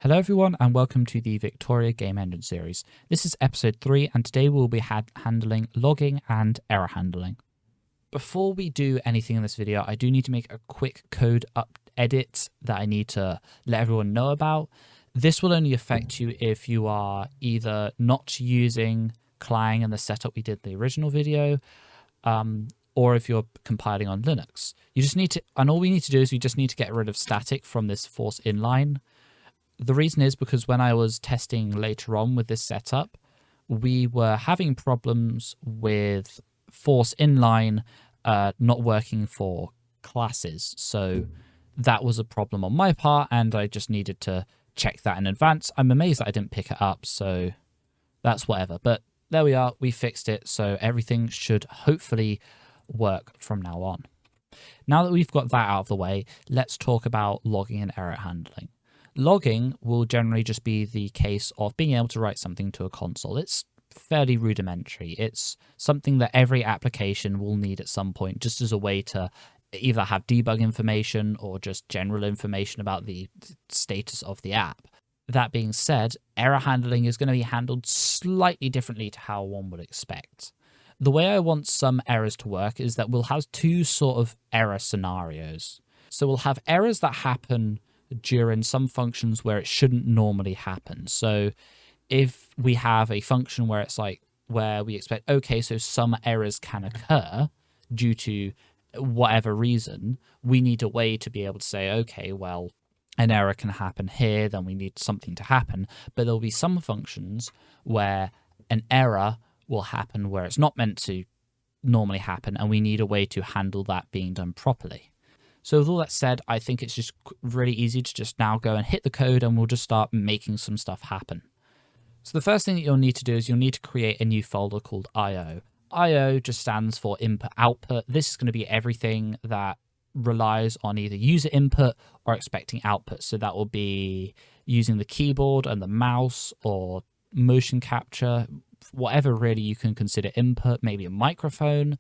Hello everyone and welcome to the Victoria Game Engine series. This is episode 3 and today we'll be handling logging and error handling. Before we do anything in this video, I do need to make a quick code edit that I need to let everyone know about. This will only affect you if you are either not using Clang and the setup we did in the original video, or if you're compiling on Linux. You just need to, and all we need to do is we just need to get rid of static from this force inline. The reason is because when I was testing later on with this setup, we were having problems with force inline not working for classes. So that was a problem on my part, and I just needed to check that in advance. I'm amazed that I didn't pick it up, so that's whatever. But there we are, we fixed it, so everything should hopefully work from now on. Now that we've got that out of the way, let's talk about logging and error handling. Logging will generally just be the case of being able to write something to a console. It's fairly rudimentary. It's something that every application will need at some point, just as a way to either have debug information or just general information about the status of the app. That being said, error handling is going to be handled slightly differently to how one would expect. The way I want some errors to work is that we'll have two sort of error scenarios. So we'll have errors that happen during some functions where it shouldn't normally happen. So if we have a function where it's like where we expect, okay, so some errors can occur due to whatever reason, we need a way to be able to say, okay, well, an error can happen here, then we need something to happen. But there'll be some functions where an error will happen where it's not meant to normally happen, and we need a way to handle that being done properly. So with all that said, I think it's just really easy to just now go and hit the code and we'll just start making some stuff happen. So the first thing that you'll need to do is you'll need to create a new folder called IO. IO just stands for input output. This is going to be everything that relies on either user input or expecting output. So that will be using the keyboard and the mouse or motion capture, whatever really you can consider input, maybe a microphone.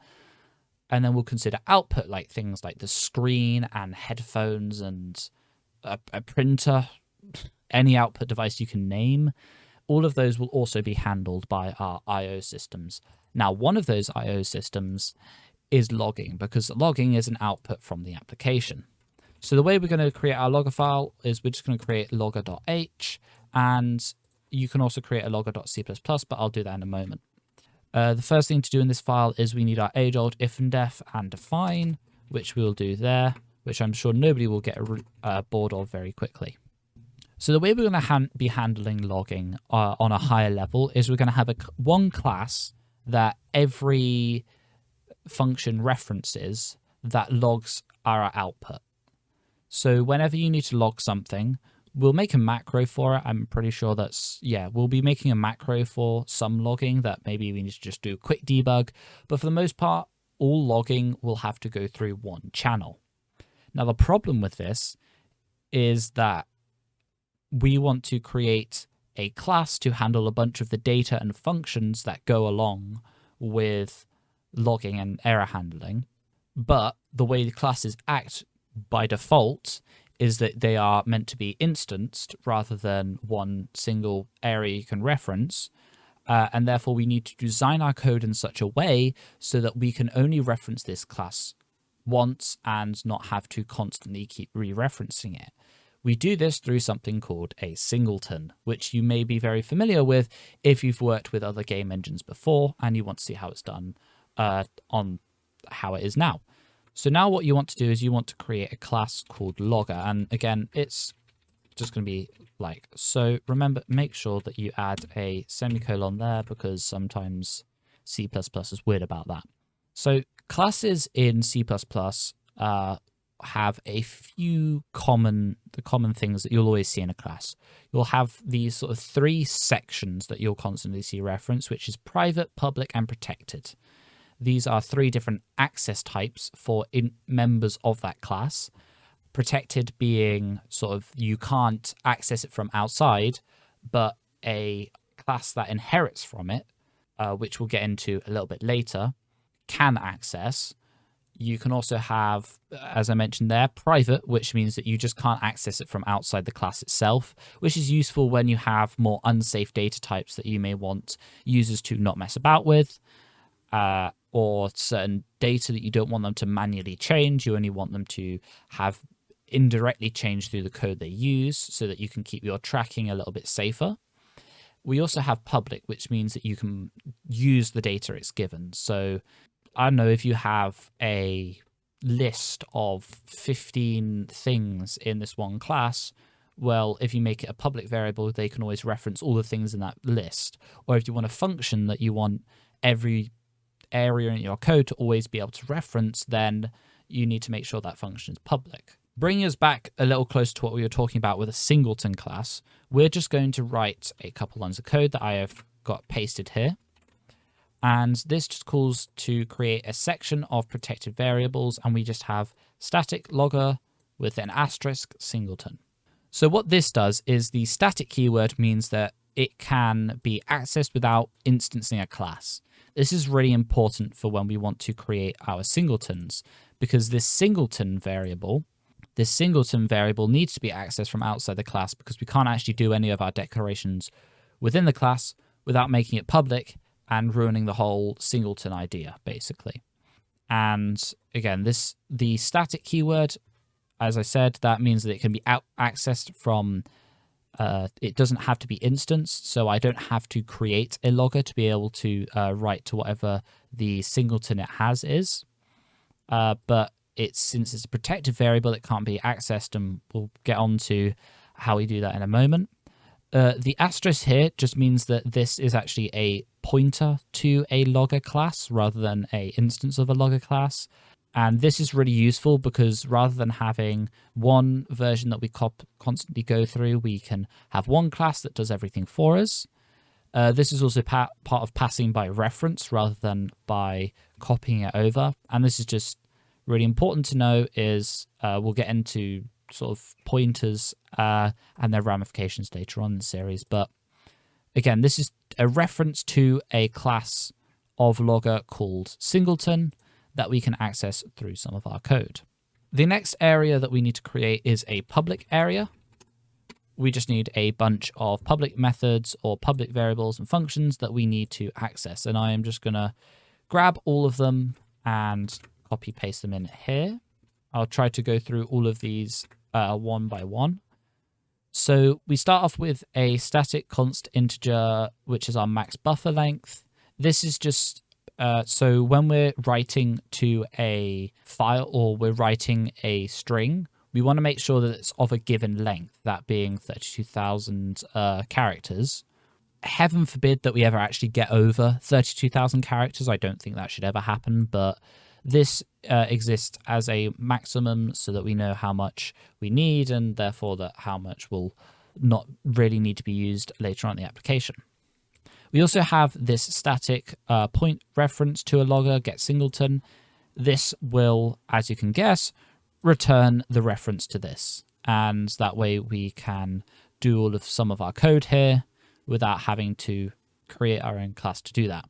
And then we'll consider output like things like the screen and headphones and a printer, any output device you can name. All of those will also be handled by our I/O systems. Now, one of those I/O systems is logging, because logging is an output from the application. So the way we're going to create our logger file is we're just going to create logger.h, and you can also create a logger.c++, but I'll do that in a moment. The first thing to do in this file is we need our age-old if and def and define, which we'll do there, which I'm sure nobody will get bored of very quickly. So the way we're going to be handling logging on a higher level is we're going to have one class that every function references that logs our output. So whenever you need to log something, we'll make a macro for it. I'm pretty sure we'll be making a macro for some logging that maybe we need to just do a quick debug. But for the most part, all logging will have to go through one channel. Now, the problem with this is that we want to create a class to handle a bunch of the data and functions that go along with logging and error handling. But the way the classes act by default is that they are meant to be instanced rather than one single area you can reference. And therefore, we need to design our code in such a way so that we can only reference this class once and not have to constantly keep re-referencing it. We do this through something called a singleton, which you may be very familiar with if you've worked with other game engines before and you want to see how it's done on how it is now. So now what you want to do is you want to create a class called logger. And again, it's just going to be like so. Remember, make sure that you add a semicolon there because sometimes C++ is weird about that. So classes in C++ have a few common things that you'll always see in a class. You'll have these sort of three sections that you'll constantly see referenced, which is private, public, and protected. These are three different access types for members of that class. Protected being sort of you can't access it from outside, but a class that inherits from it, which we'll get into a little bit later, can access. You can also have, as I mentioned there, private, which means that you just can't access it from outside the class itself, which is useful when you have more unsafe data types that you may want users to not mess about with, or certain data that you don't want them to manually change. You only want them to have indirectly changed through the code they use so that you can keep your tracking a little bit safer. We also have public, which means that you can use the data it's given. So I don't know, if you have a list of 15 things in this one class, well, if you make it a public variable, they can always reference all the things in that list. Or if you want a function that you want every area in your code to always be able to reference, then you need to make sure that function is public. Bringing us back a little closer to what we were talking about with a singleton class, we're just going to write a couple lines of code that I have got pasted here. And this just calls to create a section of protected variables, and we just have static logger with an asterisk singleton. So what this does is the static keyword means that it can be accessed without instancing a class. This is really important for when we want to create our singletons, because this singleton variable needs to be accessed from outside the class, because we can't actually do any of our declarations within the class without making it public and ruining the whole singleton idea, basically. And again, the static keyword, as I said, that means that it can be accessed from, it doesn't have to be instanced, so I don't have to create a logger to be able to write to whatever the singleton it has is. But since it's a protected variable, it can't be accessed, and we'll get on to how we do that in a moment. The asterisk here just means that this is actually a pointer to a logger class rather than an instance of a logger class. And this is really useful because rather than having one version that we constantly go through, we can have one class that does everything for us. This is also part of passing by reference rather than by copying it over. And this is just really important to know, is we'll get into sort of pointers and their ramifications later on in the series. But again, this is a reference to a class of logger called singleton that we can access through some of our code. The next area that we need to create is a public area. We just need a bunch of public methods or public variables and functions that we need to access. And I am just going to grab all of them and copy paste them in here. I'll try to go through all of these one by one. So we start off with a static const integer, which is our max buffer length. This is just so when we're writing to a file or we're writing a string, we want to make sure that it's of a given length, that being 32,000 characters. Heaven forbid that we ever actually get over 32,000 characters. I don't think that should ever happen, but this exists as a maximum so that we know how much we need, and therefore that how much will not really need to be used later on in the application. We also have this static point reference to a logger, get singleton. This will, as you can guess, return the reference to this. And that way we can do all of some of our code here without having to create our own class to do that.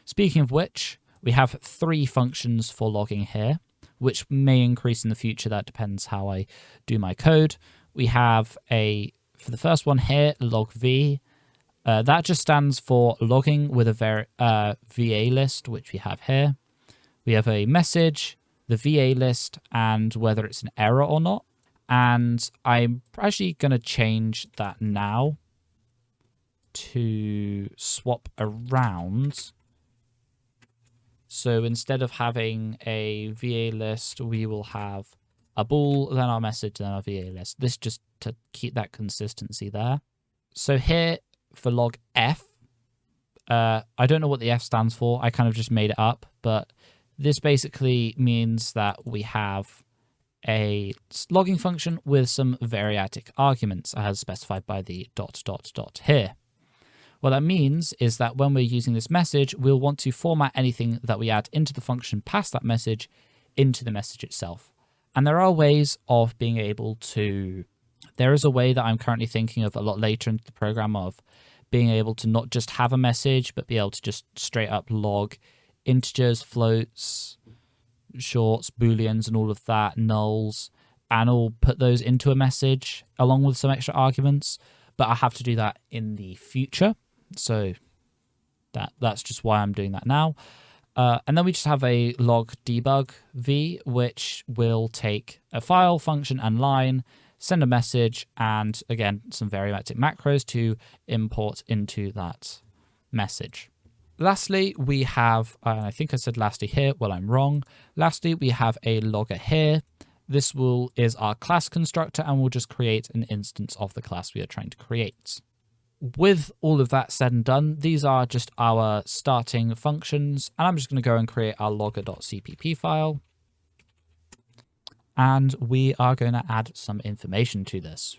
Speaking of which, we have 3 functions for logging here, which may increase in the future. That depends how I do my code. We have for the first one here, log v. That just stands for logging with a VA list, which we have here. We have a message, the VA list, and whether it's an error or not. And I'm actually going to change that now to swap around. So instead of having a VA list, we will have a bool, then our message, then our VA list. This just to keep that consistency there. So here for log F, I don't know what the F stands for. I kind of just made it up, but this basically means that we have a logging function with some variadic arguments as specified by the ... here. What that means is that when we're using this message, we'll want to format anything that we add into the function past that message into the message itself. And there are ways of being able to, there is a way that I'm currently thinking of a lot later into the program of being able to not just have a message, but be able to just straight up log integers, floats, shorts, booleans, and all of that, nulls, and I'll put those into a message along with some extra arguments, but I have to do that in the future. So that's just why I'm doing that now. And then we just have a log debug v, which will take a file, function, and line, send a message, and again, some variamatic macros to import into that message. Lastly, we have, I think I said lastly here, well, I'm wrong. Lastly, we have a logger here. This is our class constructor, and we'll just create an instance of the class we are trying to create. With all of that said and done, these are just our starting functions, and I'm just going to go and create our logger.cpp file. And we are going to add some information to this.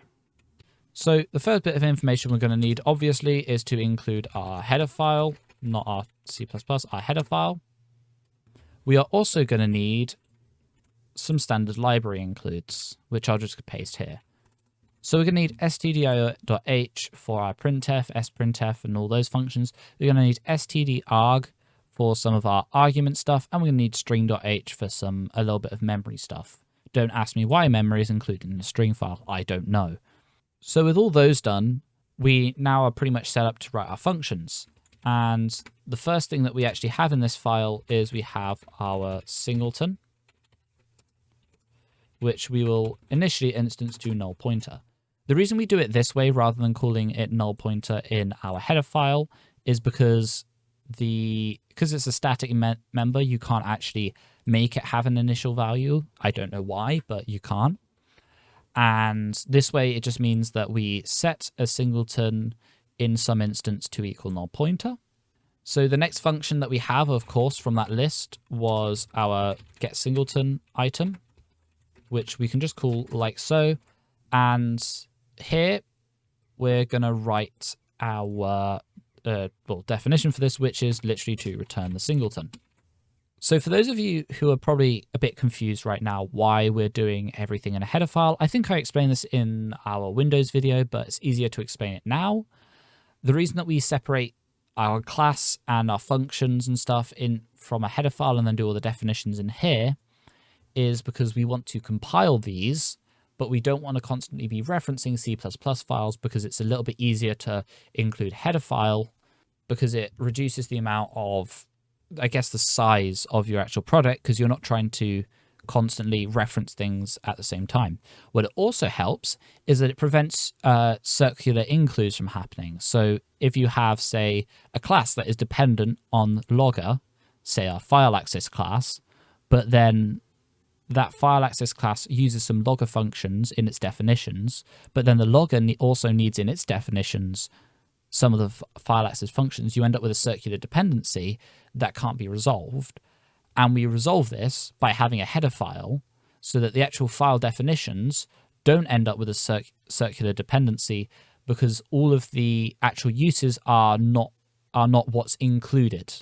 So the first bit of information we're going to need, obviously, is to include our header file, not our C++, our header file. We are also going to need some standard library includes, which I'll just paste here. So we're going to need stdio.h for our printf, sprintf, and all those functions. We're going to need stdarg for some of our argument stuff, and we're going to need string.h for a little bit of memory stuff. Don't ask me why memory is included in a string file. I don't know. So with all those done, we now are pretty much set up to write our functions. And the first thing that we actually have in this file is we have our singleton, which we will initially instance to null pointer. The reason we do it this way rather than calling it null pointer in our header file is because it's a static member, you can't actually make it have an initial value. I don't know why, but you can't. And this way, it just means that we set a singleton in some instance to equal null pointer. So the next function that we have, of course, from that list was our get singleton item, which we can just call like so. And here we're going to write our definition for this, which is literally to return the singleton. So for those of you who are probably a bit confused right now why we're doing everything in a header file, I think I explained this in our Windows video, but it's easier to explain it now. The reason that we separate our class and our functions and stuff from a header file and then do all the definitions in here is because we want to compile these, but we don't want to constantly be referencing C++ files because it's a little bit easier to include header file because it reduces the amount of, I guess, the size of your actual product because you're not trying to constantly reference things at the same time. What it also helps is that it prevents circular includes from happening. So if you have, say, a class that is dependent on logger, say our file access class, but then that file access class uses some logger functions in its definitions, but then the logger also needs in its definitions some of the file access functions, you end up with a circular dependency that can't be resolved. And we resolve this by having a header file so that the actual file definitions don't end up with a circular dependency because all of the actual uses are not what's included.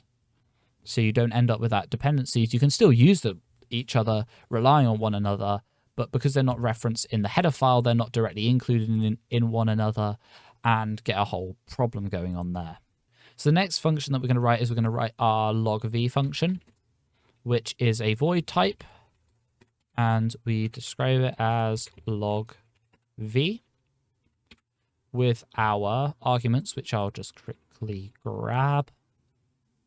So you don't end up with that dependencies. You can still use each other, relying on one another, but because they're not referenced in the header file, they're not directly included in one another and get a whole problem going on there. So the next function that we're going to write is we're going to write our log v function, which is a void type, and we describe it as log v with our arguments, which I'll just quickly grab.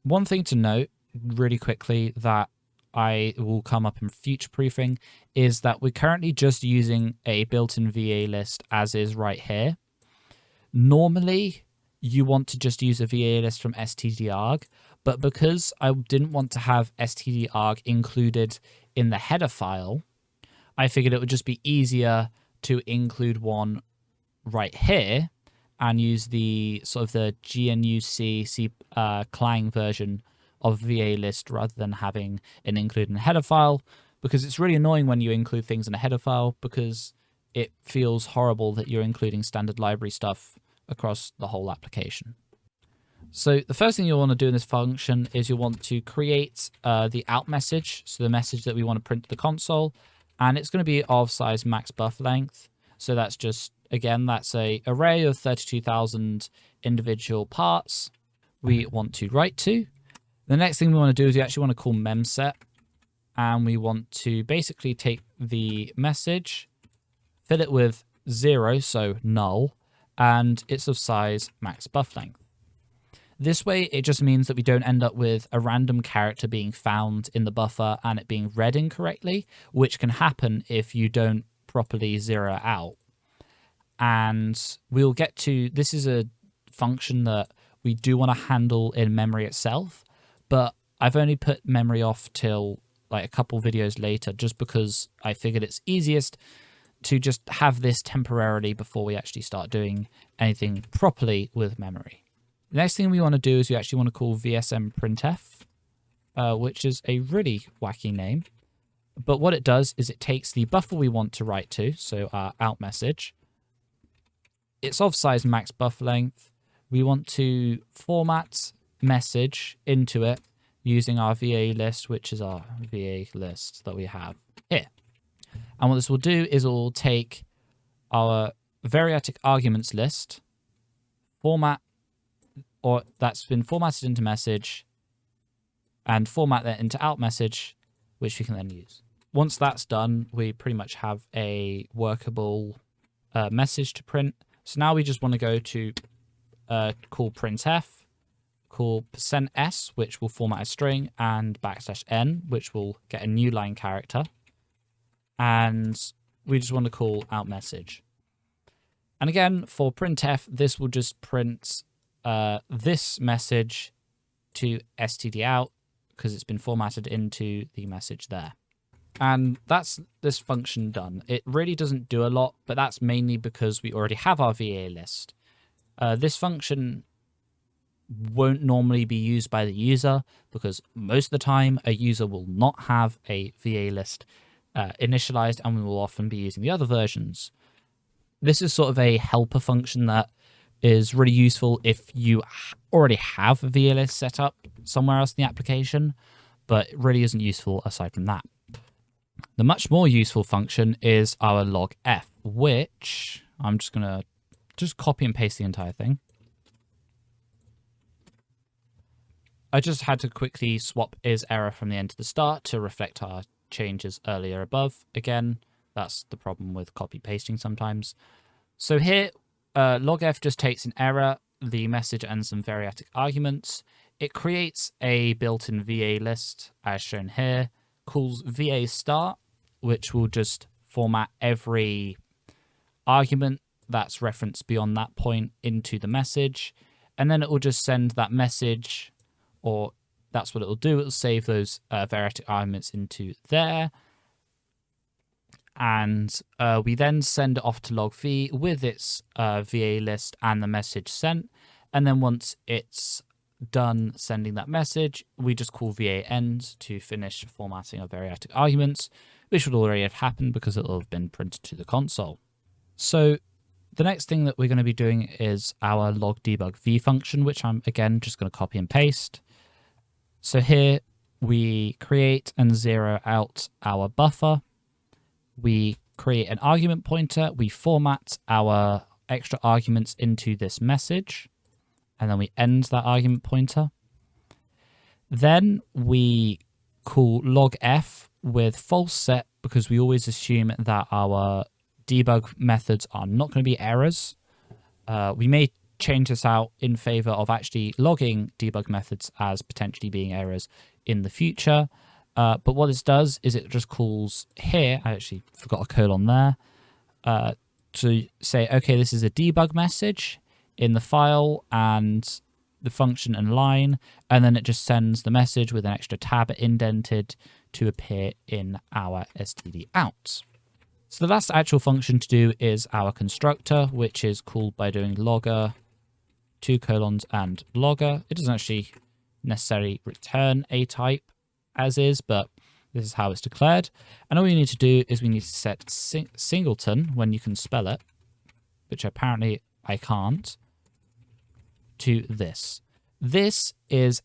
One thing to note really quickly that I will come up in future proofing is that we're currently just using a built-in VA list as is right here. Normally, you want to just use a VA list from stdarg, but because I didn't want to have stdarg included in the header file, I figured it would just be easier to include one right here and use the sort of the GNU-C Clang version of VA list rather than having an include in a header file, because it's really annoying when you include things in a header file because it feels horrible that you're including standard library stuff across the whole application. So the first thing you'll want to do in this function is you'll want to create the out message, so the message that we want to print to the console, and it's going to be of size max buffer length. So that's just, again, that's an array of 32,000 individual parts we want to write to. The next thing we want to do is we actually want to call memset, and we want to basically take the message, fill it with 0, so null, and it's of size max buff length. This way, it just means that we don't end up with a random character being found in the buffer and it being read incorrectly, which can happen if you don't properly zero out. And we'll get to, this is a function that we do want to handle in memory itself, but I've only put memory off till like a couple videos later, just because I figured it's easiest to just have this temporarily before we actually start doing anything properly with memory. The next thing we want to do is we actually want to call vsmprintf, which is a really wacky name. But what it does is it takes the buffer we want to write to, so our out message. It's of size max buffer length. We want to format message into it using our VA list, which is our VA list that we have here. And what this will do is it will take our variatic arguments list, format, or that's been formatted into message, and format that into out message, which we can then use. Once that's done, we pretty much have a workable message to print. So now we just want to go to call printf, call %s, which will format a string, and \n, which will get a new line character. And we just want to call out message. And again, for printf, this will just print this message to std out because it's been formatted into the message there. And that's this function done. It really doesn't do a lot, but that's mainly because we already have our VA list. This function won't normally be used by the user because most of the time a user will not have a VA list initialized, and we will often be using the other versions. This is sort of a helper function that is really useful if you already have a VA list set up somewhere else in the application, but it really isn't useful aside from that. The much more useful function is our logf, which I'm just going to copy and paste the entire thing. I just had to quickly swap is_error from the end to the start to reflect our changes earlier above. Again, that's the problem with copy pasting sometimes. So here, logf just takes an error, the message, and some variatic arguments. It creates a built-in VA list as shown here, calls VA start, which will just format every argument that's referenced beyond that point into the message. And then it will just send that message, or that's what it will do. It will save those variatic arguments into there. And we then send it off to logv with its VA list and the message sent. And then once it's done sending that message, we just call VA end to finish formatting our variatic arguments, which would already have happened because it'll have been printed to the console. So the next thing that we're going to be doing is our log debug v function, which I'm again just going to copy and paste. So here we create and zero out our buffer. We create an argument pointer. We format our extra arguments into this message, and then we end that argument pointer. Then we call logf with false set because we always assume that our debug methods are not going to be errors. We may change this out in favor of actually logging debug methods as potentially being errors in the future. But what this does is it just calls here, I actually forgot a colon there, to say, okay, this is a debug message in the file and the function and line, and then it just sends the message with an extra tab indented to appear in our std out. So the last actual function to do is our constructor, which is called by doing logger, 2 colons, and logger. It doesn't actually necessarily return a type as is, but this is how it's declared. And all we need to do is we need to set singleton, when you can spell it, which apparently I can't, to this. This is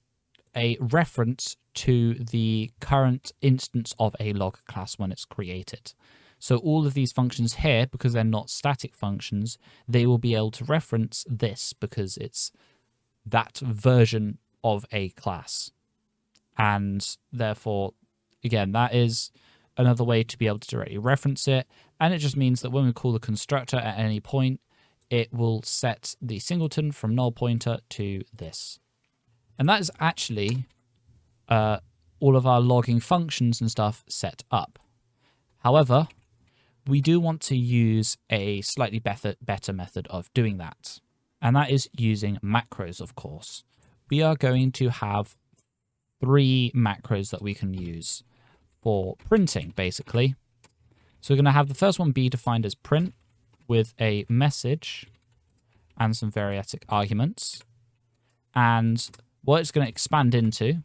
a reference to the current instance of a log class when it's created. So all of these functions here, because they're not static functions, they will be able to reference this because it's that version of a class. And therefore, again, that is another way to be able to directly reference it. And it just means that when we call the constructor at any point, it will set the singleton from null pointer to this. And that is actually all of our logging functions and stuff set up. However, we do want to use a slightly better method of doing that. And that is using macros, of course. We are going to have 3 macros that we can use for printing, basically. So we're going to have the first one be defined as print with a message and some variatic arguments. And what it's going to expand into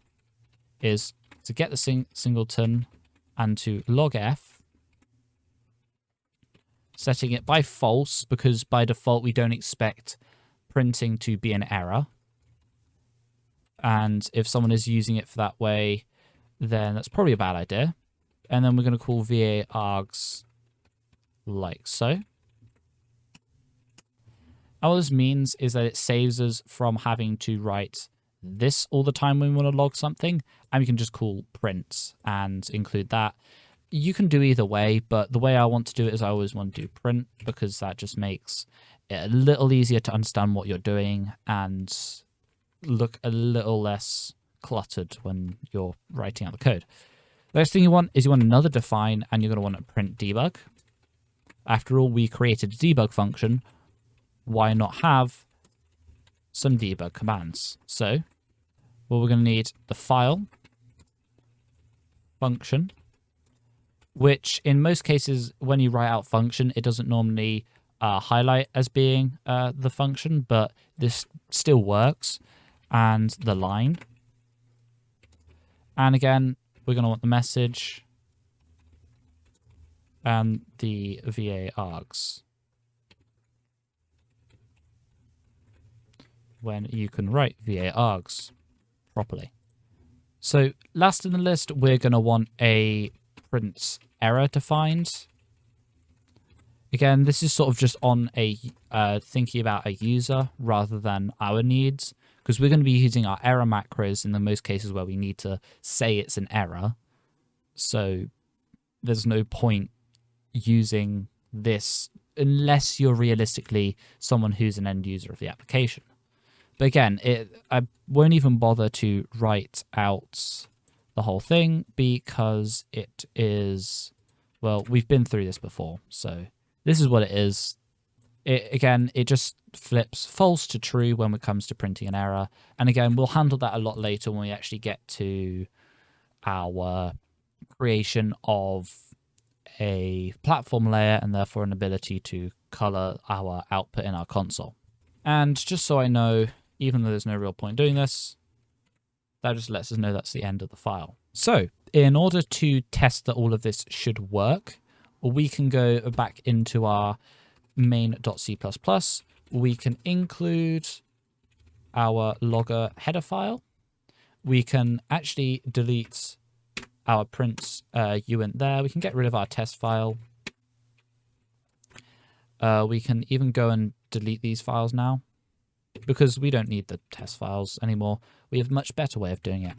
is to get the singleton and to log f, setting it by false because by default we don't expect printing to be an error. And if someone is using it for that way, then that's probably a bad idea. And then we're going to call va args like so. And what this means is that it saves us from having to write this all the time when we want to log something, and we can just call print and include that. You can do either way, but the way I want to do it is I always want to do print because that just makes it a little easier to understand what you're doing and look a little less cluttered when you're writing out the code. The next thing you want is you want another define, and you're going to want to print debug. After all, we created a debug function. Why not have some debug commands? So, well, we're going to need the file function, which in most cases, when you write out function, it doesn't normally highlight as being the function, but this still works. And the line. And again, we're going to want the message and the va args. When you can write va args properly. So last in the list, we're going to want a print error defined. Again, this is sort of just on a thinking about a user rather than our needs, because we're going to be using our error macros in the most cases where we need to say it's an error. So there's no point using this unless you're realistically someone who's an end user of the application. But again, I won't even bother to write out the whole thing because it is, well, we've been through this before. So this is what it is. Again, it just flips false to true when it comes to printing an error. And again, we'll handle that a lot later when we actually get to our creation of a platform layer and therefore an ability to color our output in our console. And just so I know, even though there's no real point doing this, that just lets us know that's the end of the file. So in order to test that all of this should work, we can go back into our main.c++. We can include our logger header file. We can actually delete our print uint there. We can get rid of our test file. We can even go and delete these files now because we don't need the test files anymore. We have a much better way of doing it.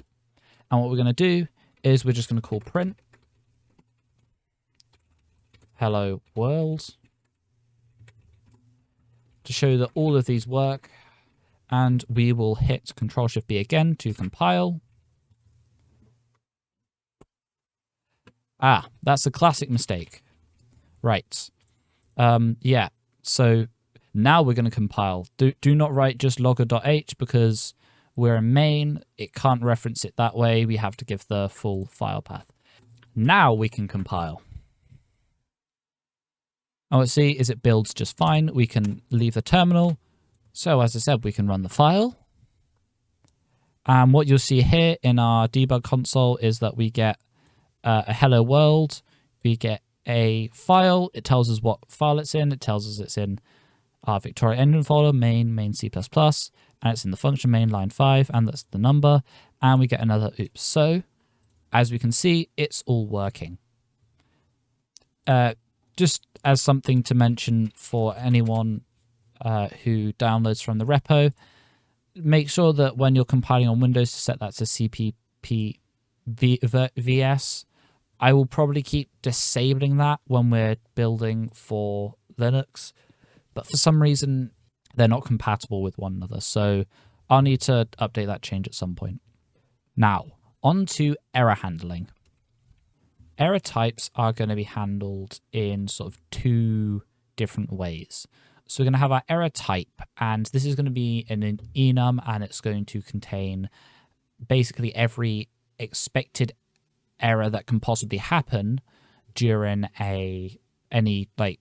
And what we're going to do is we're just going to call print hello world to show that all of these work, and we will hit Control-Shift-B again to compile. Ah, that's a classic mistake. Right. Yeah, so now we're going to compile. Do not write just logger.h because we're in main. It can't reference it that way. We have to give the full file path. Now we can compile. And what we see is it builds just fine. We can leave the terminal. So as I said, we can run the file. And what you'll see here in our debug console is that we get a hello world. We get a file. It tells us what file it's in. It tells us it's in our Victoria engine folder, main C++, and it's in the function main line 5, and that's the number. And we get another oops. So as we can see, it's all working. Just as something to mention for anyone who downloads from the repo, make sure that when you're compiling on Windows to set that to CPP VS I will probably keep disabling that when we're building for Linux, but for some reason they're not compatible with one another. So I'll need to update that change at some point. Now, on to error handling. Error types are going to be handled in sort of two different ways. So we're going to have our error type, and this is going to be in an enum, and it's going to contain basically every expected error that can possibly happen during any like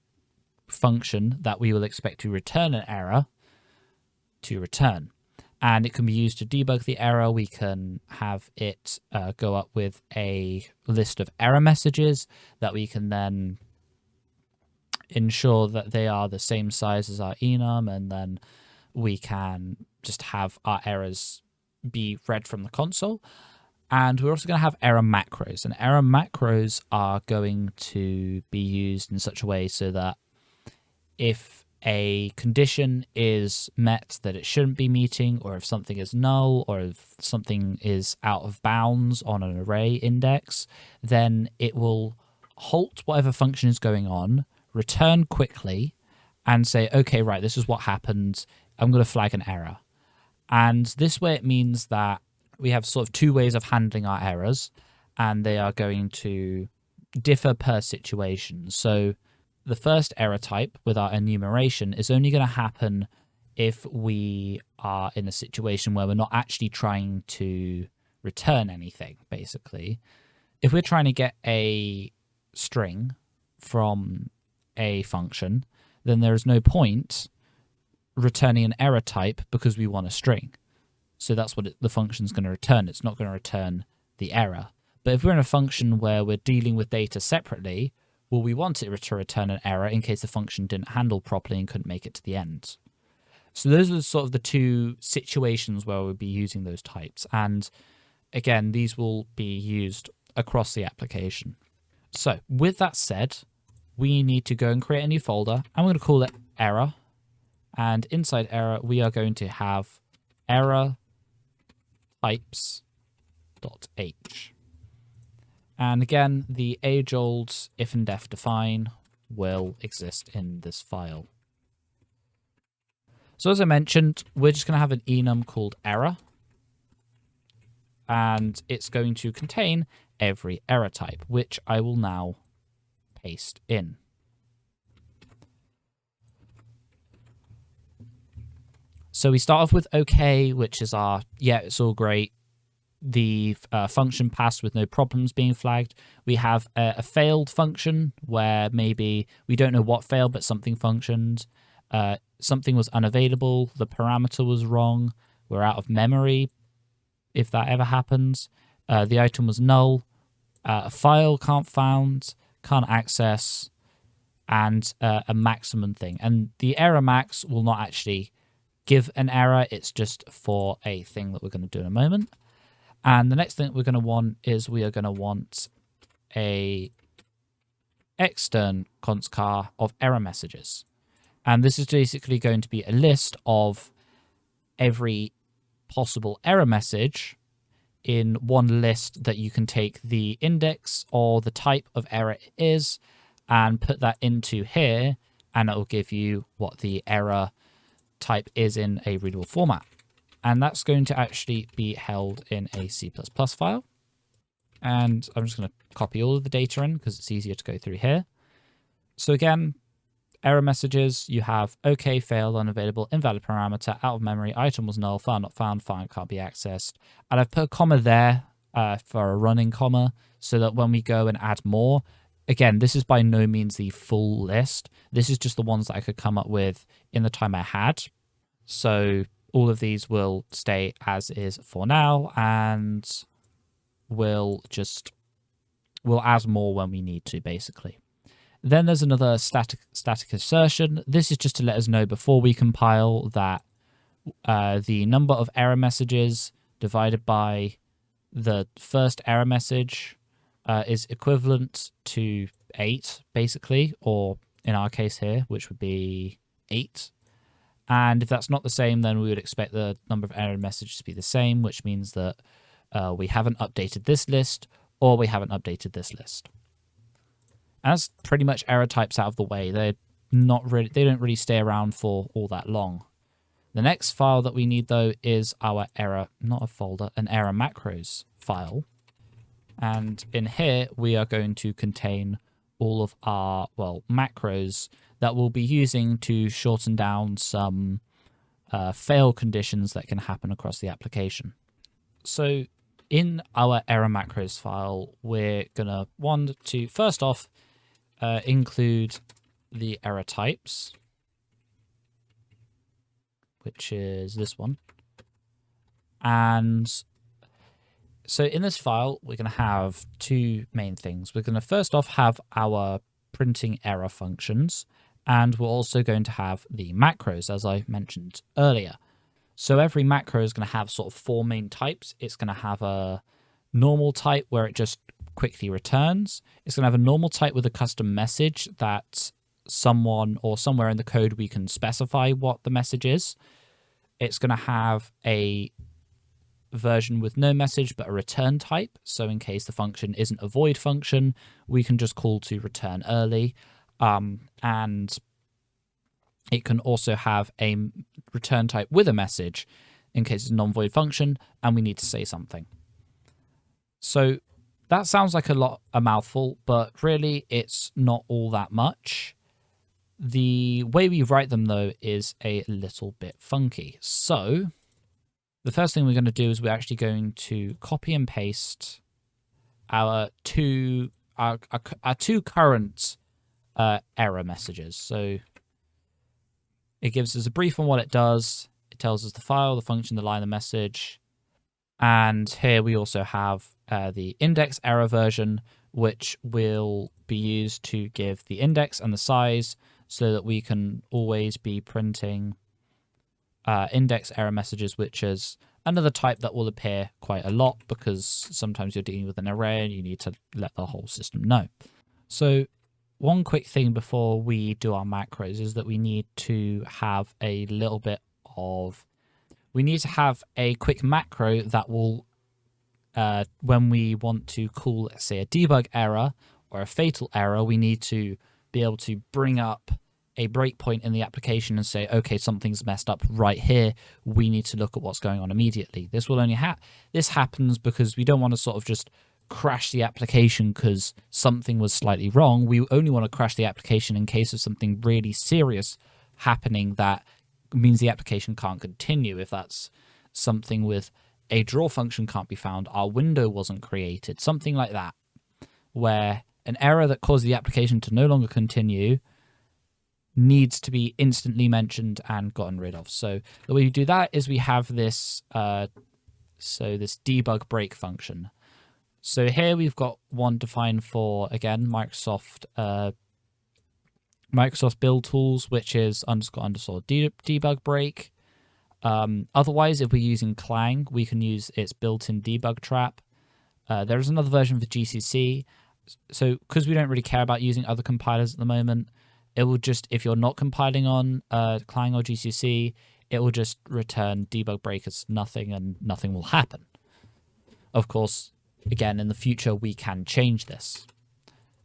function that we will expect to return an error to return. And it can be used to debug the error. We can have it go up with a list of error messages that we can then ensure that they are the same size as our enum, and then we can just have our errors be read from the console. And we're also going to have error macros, and error macros are going to be used in such a way so that if a condition is met that it shouldn't be meeting, or if something is null, or if something is out of bounds on an array index, then it will halt whatever function is going on, return quickly, and say, okay, right, this is what happened. I'm going to flag an error. And this way it means that we have sort of two ways of handling our errors, and they are going to differ per situation. So the first error type with our enumeration is only going to happen if we are in a situation where we're not actually trying to return anything, basically. If we're trying to get a string from a function, then there is no point returning an error type because we want a string. So that's what the function's going to return. It's not going to return the error. But if we're in a function where we're dealing with data separately, well, we want it to return an error in case the function didn't handle properly and couldn't make it to the end. So those are sort of the two situations where we'll be using those types. And again, these will be used across the application. So with that said, we need to go and create a new folder. I'm going to call it error. And inside error, we are going to have error types.h. And again, the age-old if and def define will exist in this file. So as I mentioned, we're just going to have an enum called error, and it's going to contain every error type, which I will now paste in. So we start off with OK, which is our, yeah, it's all great. The function passed with no problems being flagged. We have a failed function where maybe we don't know what failed, but something functioned. Something was unavailable. The parameter was wrong. We're out of memory, if that ever happens. The item was null. A file can't found, can't access, and a maximum thing. And the error max will not actually give an error. It's just for a thing that we're going to do in a moment. And the next thing we're going to want is we are going to want a extern const char of error messages. And this is basically going to be a list of every possible error message in one list that you can take the index or the type of error it is and put that into here, and it will give you what the error type is in a readable format. And that's going to actually be held in a C++ file. And I'm just going to copy all of the data in because it's easier to go through here. So again, error messages, you have OK, failed, unavailable, invalid parameter, out of memory, item was null, file not found, file can't be accessed. And I've put a comma there for a running comma so that when we go and add more, again, this is by no means the full list. This is just the ones that I could come up with in the time I had. So all of these will stay as is for now, and we'll add more when we need to, basically. Then there's another static assertion. This is just to let us know before we compile that the number of error messages divided by the first error message is equivalent to 8, basically, or in our case here, which would be 8. And if that's not the same, then we would expect the number of error messages to be the same, which means that we haven't updated this list, or we haven't updated this list. As pretty much error types out of the way, they don't really stay around for all that long. The next file that we need though is our error, not a folder, an error macros file. And in here we are going to contain all of our, well, macros that we'll be using to shorten down some fail conditions that can happen across the application. So in our error macros file, we're gonna first off, include the error types, which is this one. And so in this file, we're going to have two main things. We're going to first off have our printing error functions, and we're also going to have the macros, as I mentioned earlier. So every macro is going to have sort of four main types. It's going to have a normal type where it just quickly returns. It's going to have a normal type with a custom message that someone or somewhere in the code we can specify what the message is. It's going to have a version with no message but a return type. So in case the function isn't a void function, we can just call to return early. And it can also have a return type with a message in case it's a non-void function and we need to say something. So that sounds like a mouthful, but really it's not all that much. The way we write them, though, is a little bit funky. So the first thing we're going to do is we're actually going to copy and paste our two current error messages. So it gives us a brief on what it does. It tells us the file, the function, the line, the message. And here we also have the index error version, which will be used to give the index and the size so that we can always be printing index error messages, which is another type that will appear quite a lot because sometimes you're dealing with an array and you need to let the whole system know. So one quick thing before we do our macros is that we need to have a quick macro that will, when we want to call, let's say, a debug error or a fatal error, we need to be able to bring up a breakpoint in the application and say, okay, something's messed up right here. We need to look at what's going on immediately. This will only this happens because we don't want to sort of just crash the application because something was slightly wrong. We only want to crash the application in case of something really serious happening that means the application can't continue. If that's something with a draw function can't be found, our window wasn't created, something like that, where an error that caused the application to no longer continue needs to be instantly mentioned and gotten rid of. So the way we do that is we have this this debug break function. So here we've got one defined for, again, Microsoft build tools, which is __ debug break. Otherwise, if we're using Clang, we can use its built-in debug trap. There's another version for GCC. So because we don't really care about using other compilers at the moment, it will just, if you're not compiling on Clang or GCC, it will just return debug break as nothing and nothing will happen. Of course, again, in the future, we can change this.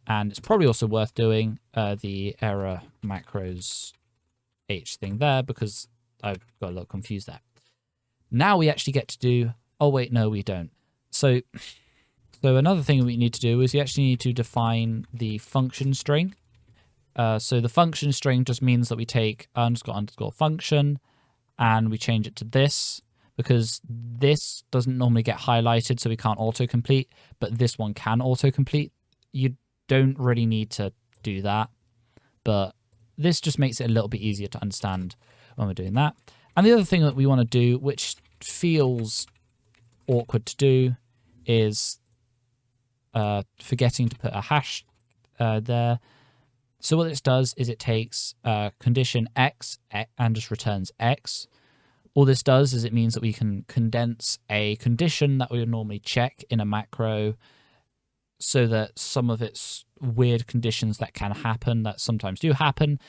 And it's probably also worth doing the error macros H thing there because I've got a little confused there. Now we actually get to do, oh wait, no, we don't. So another thing we need to do is we actually need to define the function string. So the function string just means that we take __ function and we change it to this, because this doesn't normally get highlighted, so we can't autocomplete, but this one can autocomplete. You don't really need to do that, but this just makes it a little bit easier to understand when we're doing that. And the other thing that we want to do, which feels awkward to do, is forgetting to put a hash there. So what this does is it takes condition X and just returns X. All this does is it means that we can condense a condition that we would normally check in a macro so that some of its weird conditions that can happen, that sometimes do happen,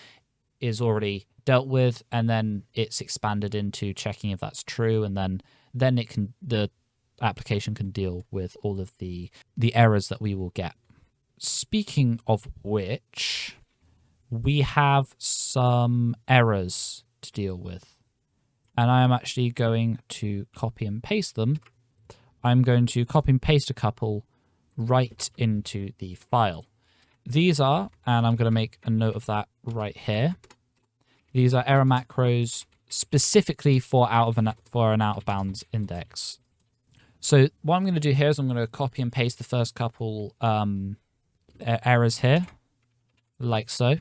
is already dealt with, and then it's expanded into checking if that's true, and then it can, the application can deal with all of the errors that we will get. Speaking of which, we have some errors to deal with, and I am actually going to copy and paste them. I'm going to copy and paste a couple right into the file. These are, and I'm going to make a note of that right here, these are error macros specifically for an out of bounds index. So what I'm going to do here is I'm going to copy and paste the first couple errors here, like so.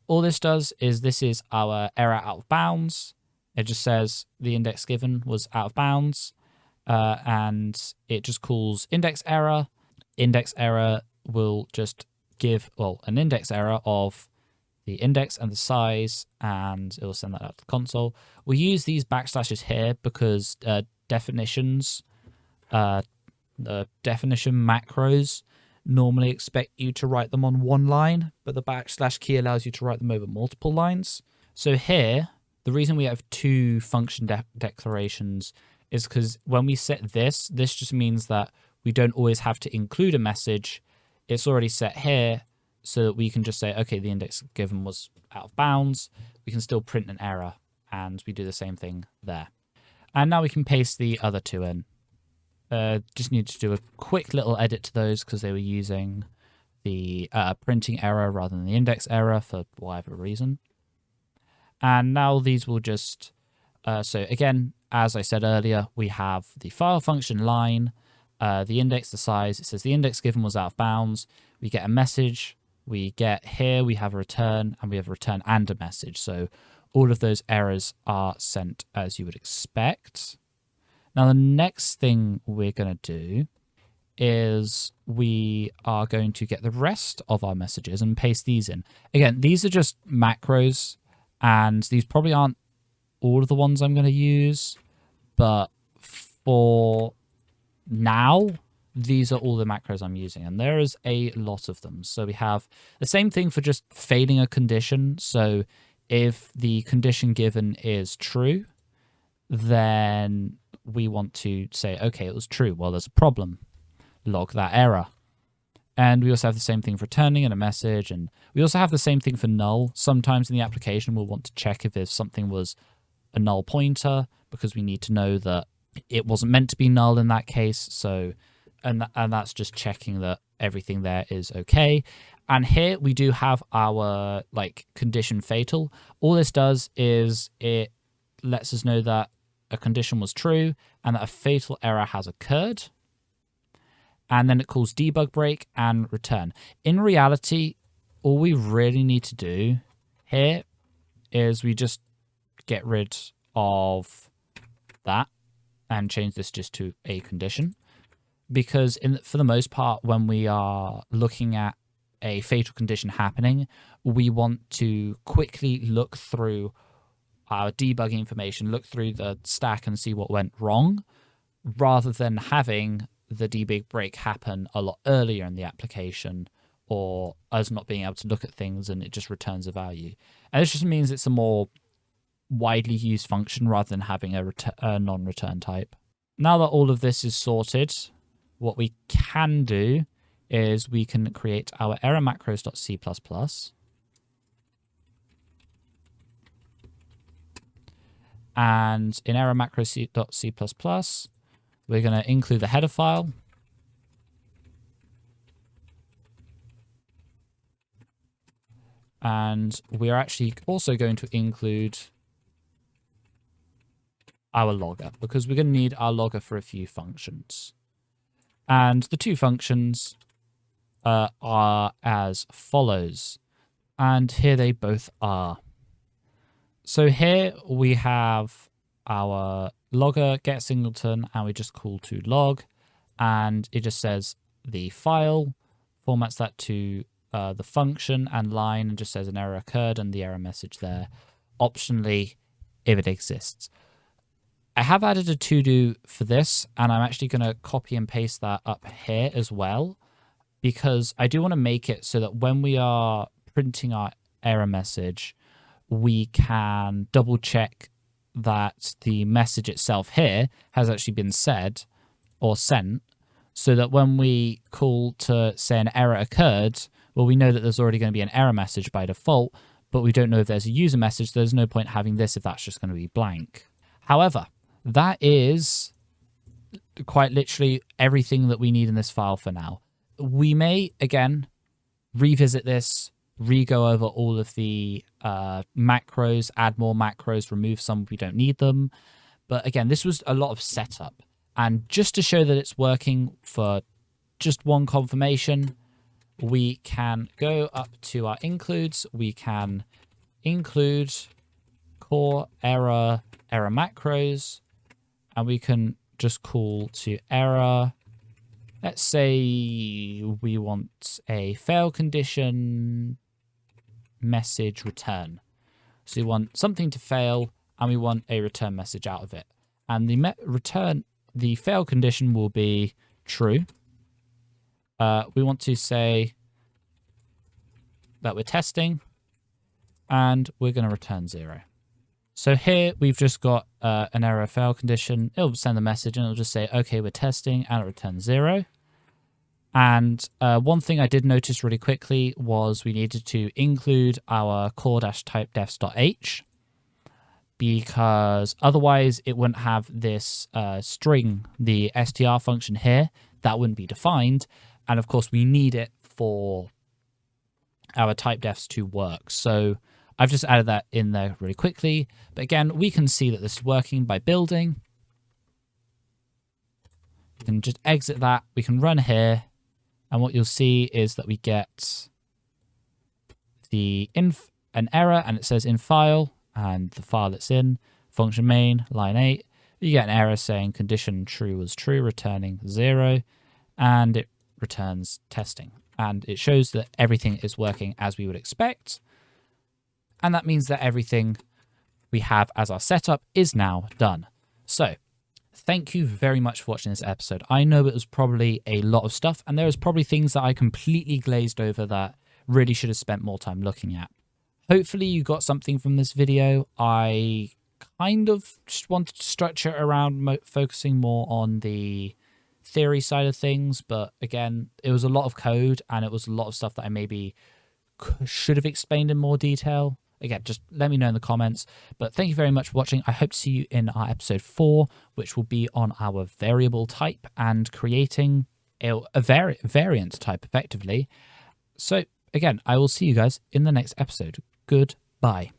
All this does is this is our error out of bounds. It just says the index given was out of bounds, and it just calls index error. Index error will just give, well, an index error of the index and the size, and it will send that out to the console. We use these backslashes here because definition macros normally expect you to write them on one line, but the backslash key allows you to write them over multiple lines. So here, the reason we have two function declarations is because when we set this just means that we don't always have to include a message. It's already set here so that we can just say, okay, the index given was out of bounds. We can still print an error, and we do the same thing there. And now we can paste the other two in. Just need to do a quick little edit to those because they were using the printing error rather than the index error for whatever reason. And now these will just, so again, as I said earlier, we have the file function line, the index, the size. It says the index given was out of bounds. We get a message. We get here, we have a return, and we have a return and a message. So all of those errors are sent as you would expect. Now, the next thing we're going to do is we are going to get the rest of our messages and paste these in. Again, these are just macros, and these probably aren't all of the ones I'm going to use, but for now, these are all the macros I'm using, and there is a lot of them. So we have the same thing for just failing a condition. So if the condition given is true, then we want to say, okay, it was true. Well, there's a problem. Log that error. And we also have the same thing for returning and a message. And we also have the same thing for null. Sometimes in the application, we'll want to check if something was a null pointer because we need to know that it wasn't meant to be null in that case. So, and that's just checking that everything there is okay. And here we do have our condition fatal. All this does is it lets us know that a condition was true and that a fatal error has occurred. And then it calls debug break and return. In reality, all we really need to do here is we just get rid of that and change this just to a condition. Because for the most part, when we are looking at a fatal condition happening, we want to quickly look through our debugging information, look through the stack and see what went wrong, rather than having the debug break happen a lot earlier in the application, or us not being able to look at things and it just returns a value. And this just means it's a more widely used function rather than having a non-return type. Now that all of this is sorted, what we can do is we can create our error macros.c++. And in error macros.c++, we're going to include the header file. And we are actually also going to include our logger, because we're going to need our logger for a few functions. And the two functions are as follows. And here they both are. So here we have our logger get singleton, and we just call to log, and it just says the file, formats that to the function and line, and just says an error occurred and the error message there, optionally if it exists. I have added a to-do for this, and I'm actually going to copy and paste that up here as well, because I do want to make it so that when we are printing our error message, we can double check that the message itself here has actually been said, or sent, so that when we call to say an error occurred, well, we know that there's already going to be an error message by default, but we don't know if there's a user message. There's no point having this if that's just going to be blank. However, that is quite literally everything that we need in this file for now. We may, again, revisit this, re-go over all of the macros, add more macros, remove some if we don't need them. But again, this was a lot of setup. And just to show that it's working for just one confirmation, we can go up to our includes. We can include core error macros, and we can just call to error. Let's say we want a fail condition message return. So we want something to fail, and we want a return message out of it. And the fail condition will be true. We want to say that we're testing, and we're going to return 0. So here we've just got an error fail condition. It'll send the message, and it'll just say, okay, we're testing, and it returns 0. And one thing I did notice really quickly was we needed to include our core-typedefs.h, because otherwise it wouldn't have this string, the str function here, that wouldn't be defined. And of course we need it for our typedefs to work. So I've just added that in there really quickly. But again, we can see that this is working by building. We can just exit that. We can run here. And what you'll see is that we get an error, and it says in file, and the file it's in, function main, line 8. You get an error saying condition true was true, returning 0, and it returns testing. And it shows that everything is working as we would expect. And that means that everything we have as our setup is now done. So thank you very much for watching this episode. I know it was probably a lot of stuff, and there was probably things that I completely glazed over that really should have spent more time looking at. Hopefully you got something from this video. I kind of just wanted to structure around focusing more on the theory side of things, but again, it was a lot of code, and it was a lot of stuff that I maybe should have explained in more detail. Again, just let me know in the comments. But thank you very much for watching. I hope to see you in our episode 4, which will be on our variable type and creating a variant type effectively. So again, I will see you guys in the next episode. Goodbye.